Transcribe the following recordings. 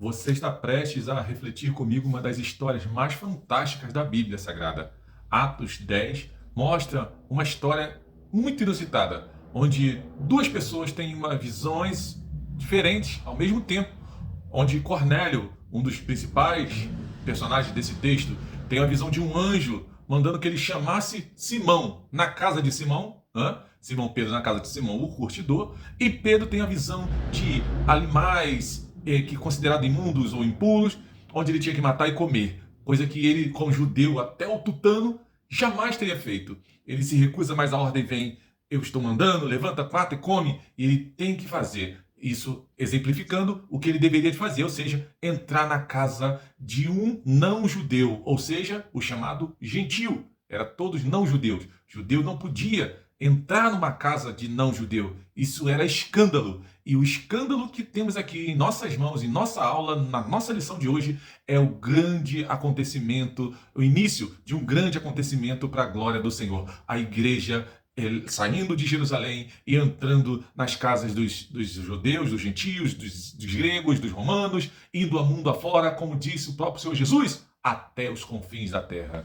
Você está prestes a refletir comigo uma das histórias mais fantásticas da Bíblia Sagrada. Atos 10 mostra uma história muito inusitada, onde duas pessoas têm visões diferentes ao mesmo tempo, onde Cornélio, um dos principais personagens desse texto, tem a visão de um anjo mandando que ele chamasse Simão na casa de Simão, Simão Pedro na casa de Simão, o curtidor, e Pedro tem a visão de animais que considerados imundos ou impuros, onde ele tinha que matar e comer, coisa que ele, como judeu até o tutano, jamais teria feito. Ele se recusa, mas a ordem vem: eu estou mandando, levanta, mata e come, e ele tem que fazer. Isso exemplificando o que ele deveria fazer, ou seja, entrar na casa de um não-judeu, ou seja, o chamado gentil. Era todos não-judeus. Judeu não podia entrar numa casa de não-judeu. Isso era escândalo. E o escândalo que temos aqui em nossas mãos, em nossa aula, na nossa lição de hoje, é o grande acontecimento, o início de um grande acontecimento para a glória do Senhor. A igreja saindo de Jerusalém e entrando nas casas dos judeus, dos gentios, dos gregos, dos romanos, indo a mundo afora, como disse o próprio Senhor Jesus, até os confins da terra.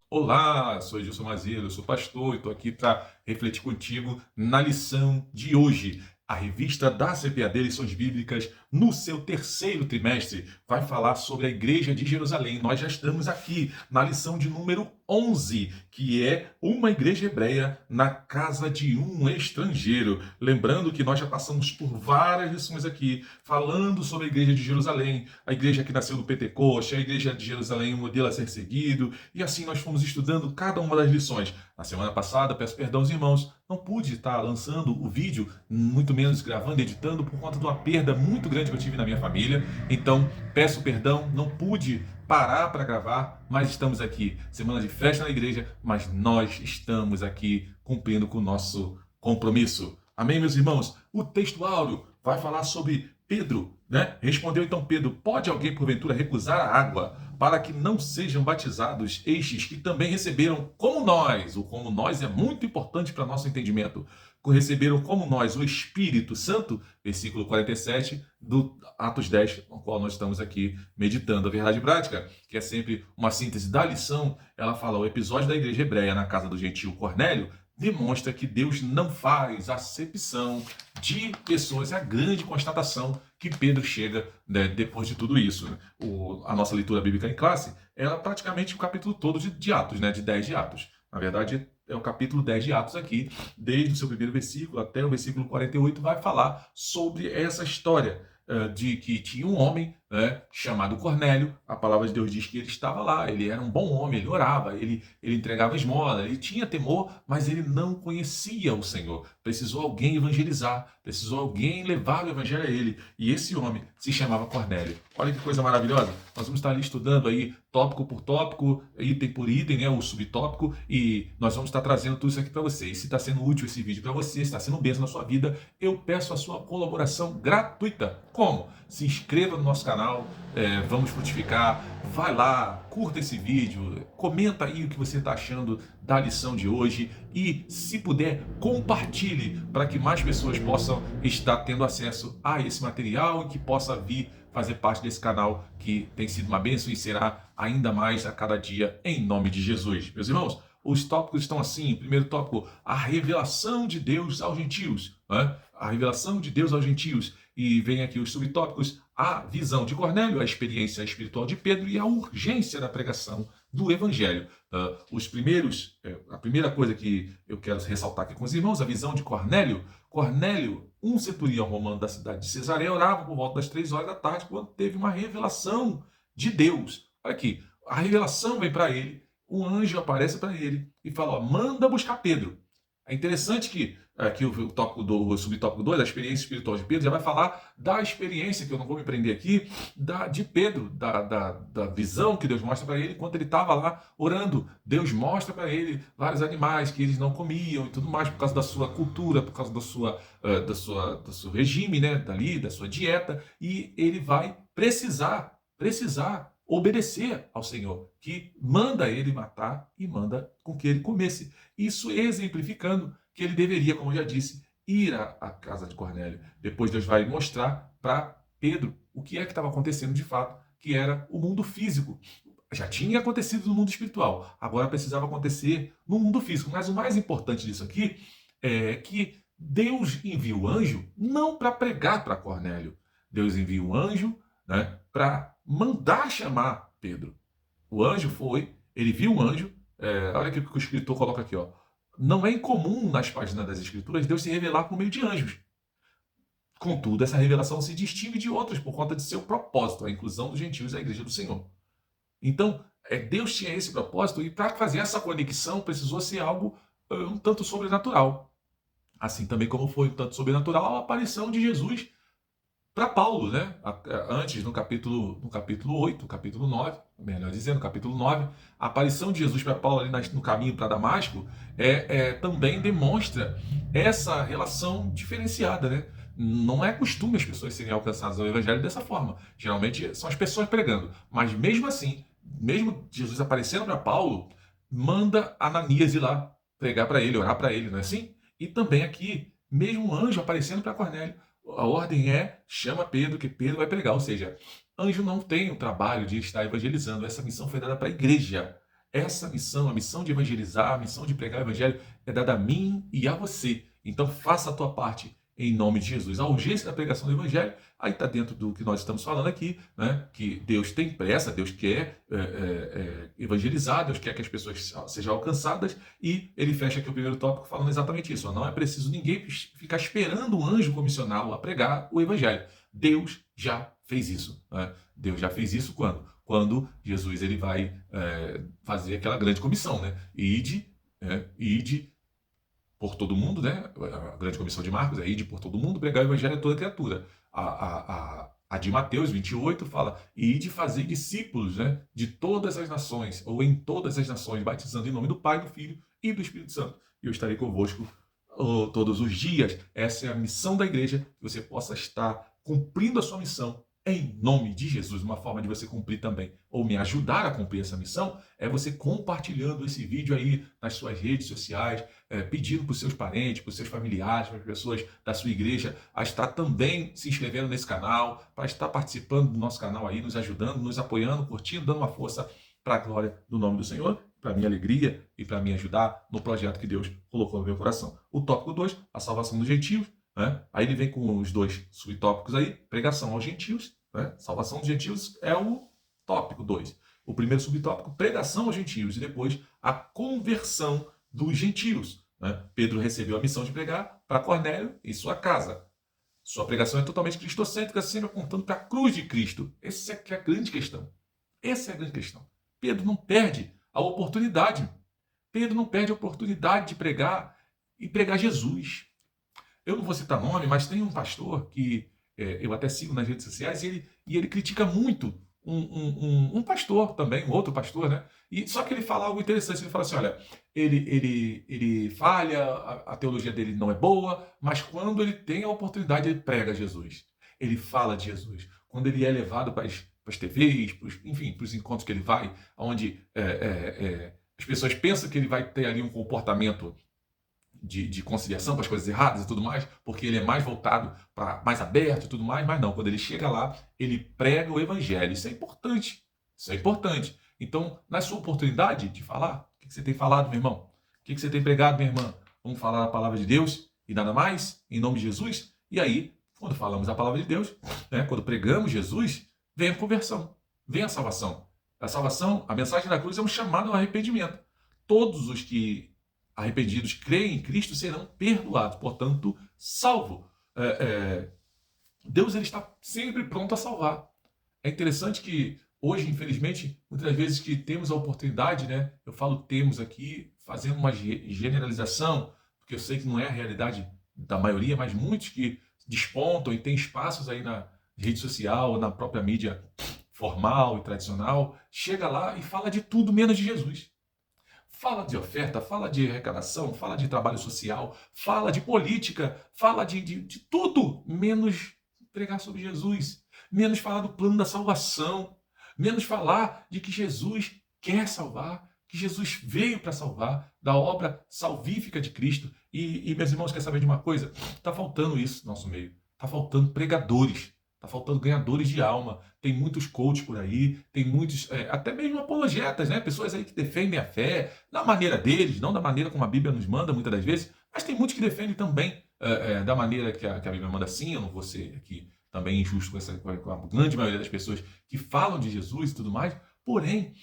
Olá, sou Gilson Mazeiro, eu sou pastor e estou aqui para refletir contigo na lição de hoje. A revista da CPAD Lições Bíblicas, no seu terceiro trimestre, vai falar sobre a Igreja de Jerusalém. Nós já estamos aqui na lição de número 11, que é uma igreja hebreia na casa de um estrangeiro. Lembrando que nós já passamos por várias lições aqui, falando sobre a Igreja de Jerusalém, a igreja que nasceu no Pentecoste, a Igreja de Jerusalém, um modelo a ser seguido, e assim nós fomos estudando cada uma das lições. Na semana passada, peço perdão aos irmãos, não pude estar lançando o vídeo, muito menos gravando, editando, por conta de uma perda muito grande que eu tive na minha família. Então, peço perdão, não pude parar para gravar, mas estamos aqui. Semana de festa na igreja, mas nós estamos aqui cumprindo com o nosso compromisso. Amém, meus irmãos? O texto áureo vai falar sobre Pedro, né? Respondeu então Pedro: pode alguém porventura recusar a água para que não sejam batizados estes que também receberam como nós? O como nós é muito importante para nosso entendimento. Receberam como nós o Espírito Santo, versículo 47 do Atos 10, no qual nós estamos aqui meditando. A verdade prática, que é sempre uma síntese da lição, ela fala: o episódio da igreja hebreia na casa do gentil Cornélio demonstra que Deus não faz acepção de pessoas. É a grande constatação que Pedro chega, né, depois de tudo isso. A nossa leitura bíblica em classe é praticamente o capítulo todo de Atos, né, de 10 de Atos. Na verdade, é o capítulo 10 de Atos aqui, desde o seu primeiro versículo até o versículo 48, vai falar sobre essa história de que tinha um homem, né, chamado Cornélio. A palavra de Deus diz que ele estava lá, ele era um bom homem, ele orava, ele entregava esmola, ele tinha temor, mas ele não conhecia o Senhor. Precisou alguém evangelizar, precisou alguém levar o evangelho a ele, e esse homem se chamava Cornélio. Olha que coisa maravilhosa. Nós vamos estar ali estudando aí tópico por tópico, item por item, né, o subtópico, e nós vamos estar trazendo tudo isso aqui para você. E se está sendo útil esse vídeo para você, se está sendo um bênção na sua vida, eu peço a sua colaboração gratuita. Como? Se inscreva no nosso canal, vamos frutificar, vai lá, curta esse vídeo, comenta aí o que você está achando da lição de hoje e, se puder, compartilhe para que mais pessoas possam estar tendo acesso a esse material e que possa vir fazer parte desse canal que tem sido uma bênção e será ainda mais a cada dia, em nome de Jesus. Meus irmãos, os tópicos estão assim. Primeiro tópico: a revelação de Deus aos gentios. A revelação de Deus aos gentios. E vem aqui os subtópicos: a visão de Cornélio, a experiência espiritual de Pedro e a urgência da pregação do Evangelho. A primeira coisa que eu quero ressaltar aqui com os irmãos: a visão de Cornélio. Cornélio, um centurião romano da cidade de Cesareia, orava por volta das 3 horas da tarde, quando teve uma revelação de Deus. Olha aqui, a revelação vem para ele, um anjo aparece para ele e fala: ó, manda buscar Pedro. É interessante que aqui o subtópico 2, a experiência espiritual de Pedro, já vai falar da experiência, que eu não vou me prender aqui, de Pedro, da visão que Deus mostra para ele enquanto ele estava lá orando. Deus mostra para ele vários animais que eles não comiam e tudo mais, por causa da sua cultura, por causa do seu regime, né, da sua dieta, e ele vai precisar obedecer ao Senhor, que manda ele matar e manda com que ele comesse. Isso exemplificando que ele deveria, como eu já disse, ir à casa de Cornélio. Depois Deus vai mostrar para Pedro o que é que estava acontecendo de fato, que era o mundo físico. Já tinha acontecido no mundo espiritual, agora precisava acontecer no mundo físico. Mas o mais importante disso aqui é que Deus envia o anjo não para pregar para Cornélio. Deus envia o anjo, né, para mandar chamar Pedro. O anjo foi, ele viu um anjo, olha o que o escritor coloca aqui, ó. Não é incomum nas páginas das escrituras Deus se revelar por meio de anjos. Contudo, essa revelação se distingue de outras por conta de seu propósito, a inclusão dos gentios à igreja do Senhor. Então, Deus tinha esse propósito e para fazer essa conexão precisou ser algo um tanto sobrenatural. Assim também como foi um tanto sobrenatural a aparição de Jesus para Paulo, né? Antes, no capítulo 8, capítulo 9, melhor dizendo, capítulo 9, a aparição de Jesus para Paulo ali no caminho para Damasco também demonstra essa relação diferenciada, né? Não é costume as pessoas serem alcançadas ao evangelho dessa forma. Geralmente são as pessoas pregando. Mas mesmo assim, mesmo Jesus aparecendo para Paulo, manda Ananias ir lá pregar para ele, orar para ele, não é assim? E também aqui, mesmo um anjo aparecendo para Cornélio, a ordem chama Pedro, que Pedro vai pregar. Ou seja, anjo não tem o trabalho de estar evangelizando. Essa missão foi dada para a igreja. Essa missão, a missão de evangelizar, a missão de pregar o evangelho é dada a mim e a você. Então faça a tua parte em nome de Jesus. A urgência da pregação do evangelho, aí está dentro do que nós estamos falando aqui, né? Que Deus tem pressa, Deus quer evangelizar, Deus quer que as pessoas sejam alcançadas, e ele fecha aqui o primeiro tópico falando exatamente isso. Não é preciso ninguém ficar esperando um anjo comissioná-lo a pregar o evangelho. Deus já fez isso. Né? Deus já fez isso quando? Quando Jesus ele vai fazer aquela grande comissão, né? Ide por todo mundo, né? A grande comissão de Marcos é ide por todo mundo, pregar o evangelho a toda criatura. A de Mateus 28 fala, ide fazer discípulos, né, de todas as nações, ou em todas as nações, batizando em nome do Pai, do Filho e do Espírito Santo. E eu estarei convosco todos os dias. Essa é a missão da igreja, que você possa estar cumprindo a sua missão em nome de Jesus. Uma forma de você cumprir também, ou me ajudar a cumprir essa missão, é você compartilhando esse vídeo aí nas suas redes sociais, pedindo para os seus parentes, para os seus familiares, para as pessoas da sua igreja, a estar também se inscrevendo nesse canal, para estar participando do nosso canal aí, nos ajudando, nos apoiando, curtindo, dando uma força para a glória do nome do Senhor, para a minha alegria e para me ajudar no projeto que Deus colocou no meu coração. O tópico 2, a salvação dos gentios. Né? Aí ele vem com os dois subtópicos aí, pregação aos gentios. Né? Salvação dos gentios é o tópico 2. O primeiro subtópico, pregação aos gentios, e depois a conversão dos gentios. Né? Pedro recebeu a missão de pregar para Cornélio e sua casa. Sua pregação é totalmente cristocêntrica, sempre apontando para a cruz de Cristo. Essa é que é a grande questão. Essa é a grande questão. Pedro não perde a oportunidade. Pedro não perde a oportunidade de pregar e pregar Jesus. Eu não vou citar nome, mas tem um pastor que eu até sigo nas redes sociais e ele critica muito um pastor também, um outro pastor, né? Só que ele fala algo interessante. Ele fala assim, olha, ele falha, a teologia dele não é boa, mas quando ele tem a oportunidade, ele prega Jesus. Ele fala de Jesus. Quando ele é levado para as TVs, enfim, para os encontros que ele vai, onde as pessoas pensam que ele vai ter ali um comportamento de conciliação com as coisas erradas e tudo mais, porque ele é mais voltado para mais aberto e tudo mais, mas não, quando ele chega lá, ele prega o evangelho. Isso é importante. Isso é importante. Então, na sua oportunidade de falar, o que você tem falado, meu irmão? O que você tem pregado, minha irmã? Vamos falar a palavra de Deus e nada mais, em nome de Jesus? E aí, quando falamos a palavra de Deus, né, quando pregamos Jesus, vem a conversão, vem a salvação. A salvação, a mensagem da cruz é um chamado ao arrependimento. Todos os que arrependidos creem em Cristo serão perdoados, portanto, salvo. Deus ele está sempre pronto a salvar. É interessante que hoje, infelizmente, muitas vezes que temos a oportunidade, né? Eu falo temos aqui, fazendo uma generalização, porque eu sei que não é a realidade da maioria, mas muitos que despontam e têm espaços aí na rede social, na própria mídia formal e tradicional, chega lá e fala de tudo menos de Jesus. Fala de oferta, fala de arrecadação, fala de trabalho social, fala de política, fala de tudo, menos pregar sobre Jesus, menos falar do plano da salvação, menos falar de que Jesus quer salvar, que Jesus veio para salvar, da obra salvífica de Cristo. E meus irmãos, quer saber de uma coisa? Está faltando isso no nosso meio. Está faltando pregadores. Está faltando ganhadores de alma. Tem muitos coaches por aí, tem muitos, até mesmo apologetas, né? Pessoas aí que defendem a fé da maneira deles, não da maneira como a Bíblia nos manda muitas das vezes, mas tem muitos que defendem também da maneira que a Bíblia manda. Sim, eu não vou ser aqui também injusto com a grande maioria das pessoas que falam de Jesus e tudo mais, porém,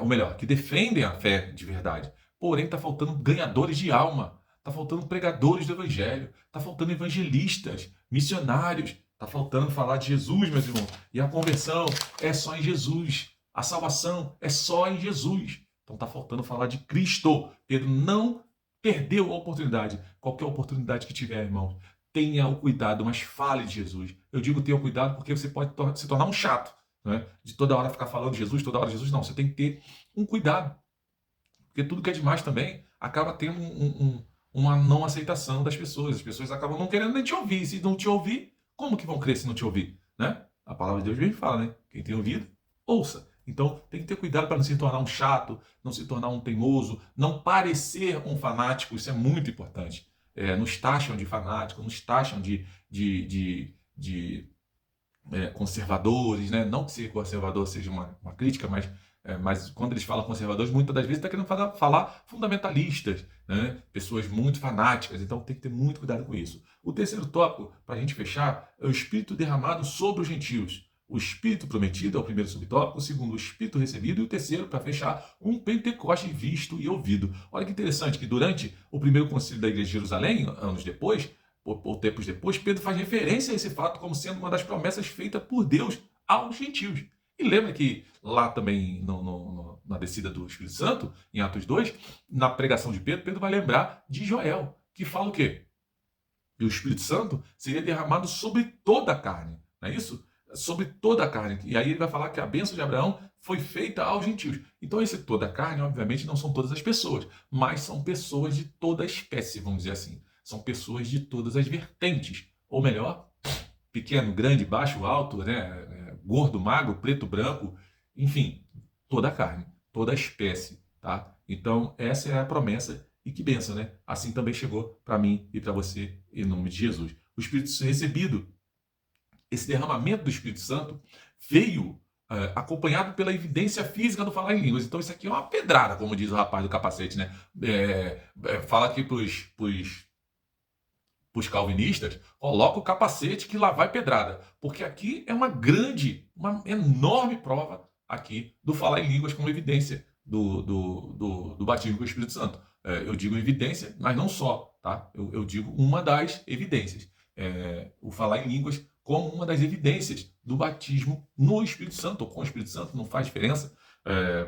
ou melhor, que defendem a fé de verdade. Porém, está faltando ganhadores de alma, está faltando pregadores do evangelho, está faltando evangelistas, missionários, está faltando falar de Jesus, meus irmãos. E a conversão é só em Jesus. A salvação é só em Jesus. Então está faltando falar de Cristo. Pedro não perdeu a oportunidade. Qualquer oportunidade que tiver, irmãos, tenha o cuidado, mas fale de Jesus. Eu digo tenha o cuidado porque você pode se tornar um chato, né? De toda hora ficar falando de Jesus, toda hora de Jesus. Não, você tem que ter um cuidado. Porque tudo que é demais também acaba tendo uma não aceitação das pessoas. As pessoas acabam não querendo nem te ouvir. Se não te ouvir, como que vão crer se não te ouvir? Né? A palavra de Deus mesmo fala, né? Quem tem ouvido, ouça. Então tem que ter cuidado para não se tornar um chato, não se tornar um teimoso, não parecer um fanático. Isso é muito importante. Nos taxam de fanático, nos taxam de conservadores, né? Não que ser conservador seja uma crítica, mas quando eles falam conservadores, muitas das vezes está querendo falar fundamentalistas, né? Pessoas muito fanáticas, então tem que ter muito cuidado com isso. O terceiro tópico, para a gente fechar, é o Espírito derramado sobre os gentios. O Espírito prometido é o primeiro subtópico, o segundo, o Espírito recebido, e o terceiro, para fechar, um Pentecoste visto e ouvido. Olha que interessante que durante o primeiro concílio da Igreja de Jerusalém, anos depois, ou tempos depois, Pedro faz referência a esse fato como sendo uma das promessas feitas por Deus aos gentios. E lembra que lá também, na descida do Espírito Santo, em Atos 2, na pregação de Pedro, Pedro vai lembrar de Joel, que fala o quê? Que o Espírito Santo seria derramado sobre toda a carne, não é isso? Sobre toda a carne. E aí ele vai falar que a bênção de Abraão foi feita aos gentios. Então esse toda a carne, obviamente, não são todas as pessoas, mas são pessoas de toda a espécie, vamos dizer assim. São pessoas de todas as vertentes. Ou melhor, pequeno, grande, baixo, alto, né? Gordo, magro, preto, branco, enfim, toda a carne, toda a espécie, tá? Então, essa é a promessa e que bênção, né? Assim também chegou para mim e para você, em nome de Jesus. O Espírito Santo recebido, esse derramamento do Espírito Santo veio acompanhado pela evidência física do falar em línguas. Então, isso aqui é uma pedrada, como diz o rapaz do capacete, né? Fala aqui os calvinistas, coloca o capacete que lá vai pedrada. Porque aqui é uma enorme prova aqui do falar em línguas como evidência do batismo com o Espírito Santo. Eu digo evidência, mas não só, tá? Eu digo uma das evidências. O falar em línguas como uma das evidências do batismo no Espírito Santo, ou com o Espírito Santo, não faz diferença,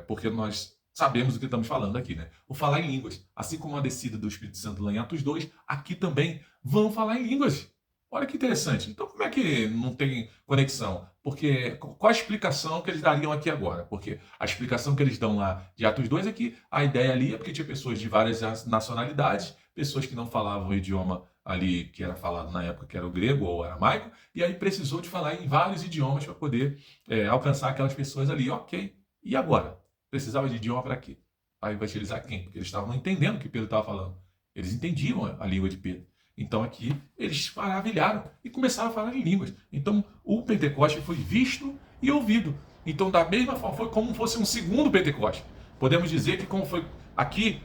porque nós sabemos o que estamos falando aqui, né? O falar em línguas, assim como a descida do Espírito Santo lá em Atos 2, aqui também vão falar em línguas. Olha que interessante. Então, como é que não tem conexão? Porque qual a explicação que eles dariam aqui agora? Porque a explicação que eles dão lá de Atos 2 é que a ideia ali é porque tinha pessoas de várias nacionalidades, pessoas que não falavam o idioma ali que era falado na época, que era o grego ou o aramaico, e aí precisou de falar em vários idiomas para poder alcançar aquelas pessoas ali. Ok. E agora? Precisava de idioma para quê? Para evangelizar quem? Porque eles estavam entendendo o que Pedro estava falando. Eles entendiam a língua de Pedro. Então aqui eles maravilharam e começaram a falar em línguas. Então o Pentecoste foi visto e ouvido. Então da mesma forma foi como fosse um segundo Pentecoste. Podemos dizer que como foi aqui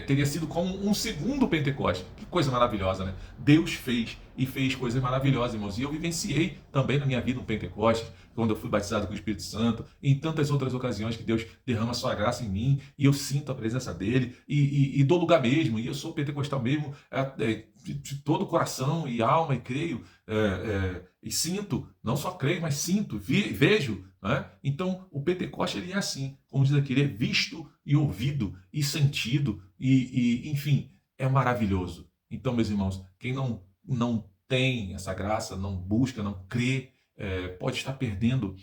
teria sido como um segundo Pentecoste. Que coisa maravilhosa, né? Deus fez e fez coisas maravilhosas, irmãos. E eu vivenciei também na minha vida um Pentecoste, quando eu fui batizado com o Espírito Santo, e em tantas outras ocasiões que Deus derrama sua graça em mim, e eu sinto a presença dele, e dou lugar mesmo, e eu sou pentecostal mesmo, de todo o coração e alma, e creio, e sinto, não só creio, mas sinto, vejo, né? Então o Pentecoste ele é assim, como diz aqui, ele é visto e ouvido, e sentido, enfim, é maravilhoso. Então, meus irmãos, quem não tem essa graça, não busca, não crê, pode estar perdendo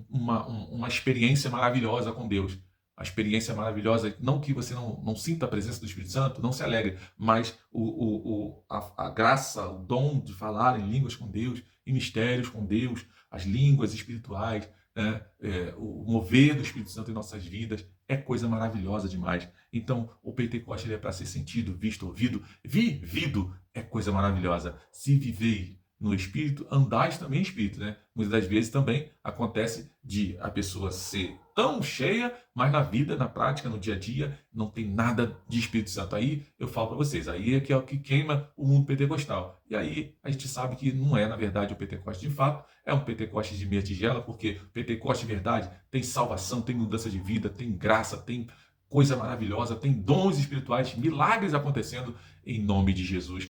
uma experiência maravilhosa com Deus. A experiência maravilhosa, não que você não sinta a presença do Espírito Santo, não se alegre, mas a graça, o dom de falar em línguas com Deus, em mistérios com Deus, as línguas espirituais, né? O mover do Espírito Santo em nossas vidas é coisa maravilhosa demais. Então, o Pentecoste é para ser sentido, visto, ouvido, vivido é coisa maravilhosa. Se viver no Espírito, andais também em Espírito, né? Muitas das vezes também acontece de a pessoa ser tão cheia, mas na vida, na prática, no dia a dia, não tem nada de Espírito Santo. Aí eu falo para vocês, aí é o que queima o mundo pentecostal. E aí a gente sabe que não é, na verdade, o Pentecoste de fato, é um Pentecoste de meia tigela, porque o Pentecoste de verdade tem salvação, tem mudança de vida, tem graça, tem coisa maravilhosa, tem dons espirituais, milagres acontecendo em nome de Jesus.